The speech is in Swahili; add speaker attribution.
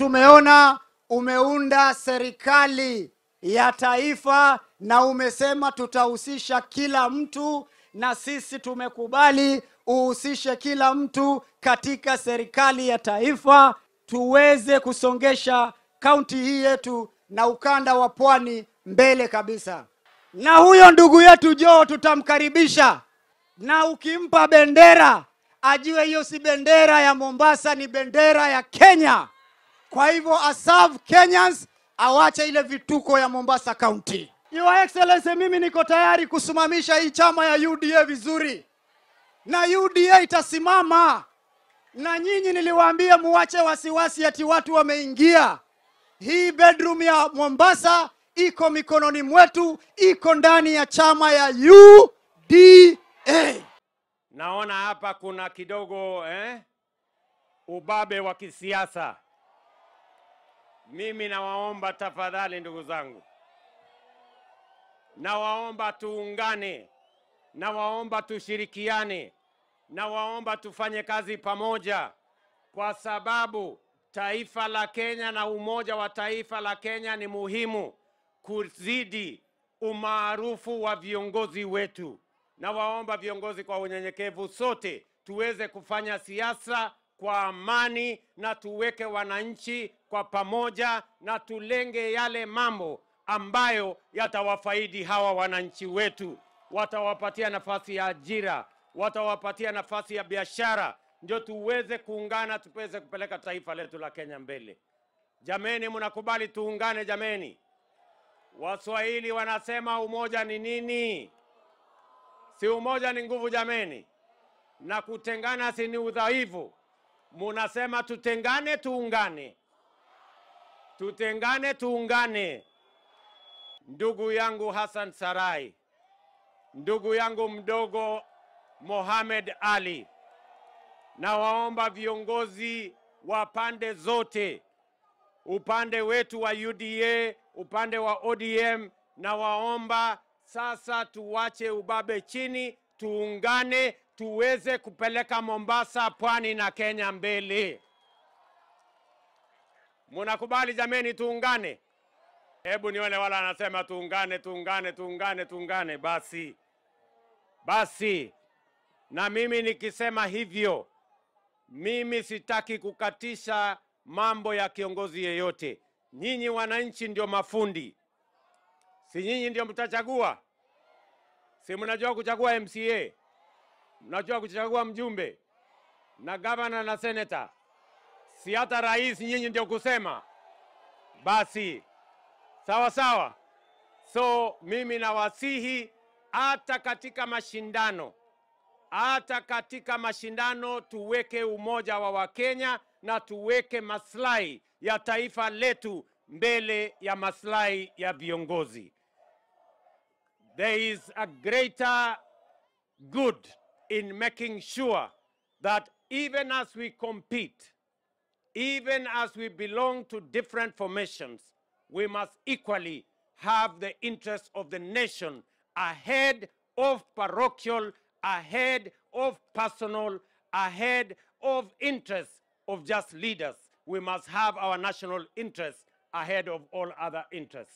Speaker 1: tumeona umeunda serikali ya taifa na umesema tutahusisha kila mtu, na sisi tumekubali uhusishe kila mtu katika serikali ya taifa, tuweze kusongesha kaunti hii yetu na ukanda wa Pwani mbele kabisa. Na huyo ndugu yetu Joe tutamkaribisha, na ukimpa bendera ajue hiyo si bendera ya Mombasa, ni bendera ya Kenya. Kwa hivyo aserve Kenyans, awache ile vituko ya Mombasa County. Your Excellency, mimi niko tayari kusimamisha hii chama ya UDA vizuri, na UDA itasimama. Na nyinyi niliwaambia muache wasiwasi ati watu wameingia. Hii bedroom ya Mombasa iko mikononi mwetu, iko ndani ya chama ya UDA.
Speaker 2: Naona hapa kuna kidogo ubabe wa kisiasa. Mimi nawaomba tafadhali ndugu zangu, nawaomba tuungane, nawaomba tushirikiane, nawaomba tufanye kazi pamoja, kwa sababu taifa la Kenya na umoja wa taifa la Kenya ni muhimu kuzidi umaarufu wa viongozi wetu. Nawaomba viongozi kwa unyenyekevu sote tuweze kufanya siasa kwa amani na tuweke wananchi kwa pamoja na tulenge yale mambo ambayo yatawafaidi hawa wananchi wetu. Watawapatia nafasi ya ajira, watawapatia nafasi ya biashara, ndio tuweze kuungana, tuweze kupeleka taifa letu la Kenya mbele. Jameni, mnakubali tuungane jameni? Waswahili wanasema umoja ni nini? Si umoja ni nguvu jameni? Na kutengana si ni udhaifu? Munasema tutengane tuungane. Tutengane tuungane. Ndugu yangu Hassan Sarai, ndugu yangu mdogo Mohamed Ali, na waomba viongozi wa pande zote, upande wetu wa UDA, upande wa ODM, na waomba sasa tuwache ubabe chini, tuungane, tuweze kupeleka Mombasa, Pwani na Kenya mbele. Munakubali jameni tuungane? Hebu nione wala anasema tuungane, tuungane, tuungane, tuungane. Basi, na mimi nikisema hivyo, mimi sitaki kukatisha mambo ya kiongozi yeyote. Nyinyi wananchi ndio mafundi. Si nyinyi ndio mtachagua? Si mnajua kuchagua MCA? Mnajua kuchagua mjumbe na gavana na senator? Si hata rais nyinyi ndio kusema? Basi sawa sawa. So mimi nawasihi hata katika mashindano tuweke umoja wa Wakenya na tuweke maslahi ya taifa letu mbele ya maslahi ya viongozi. There is a greater good in making sure that even as we compete, even as we belong to different formations, we must equally have the interest of the nation ahead of parochial, ahead of personal, ahead of interests of just leaders. We must have our national interests ahead of all other interests.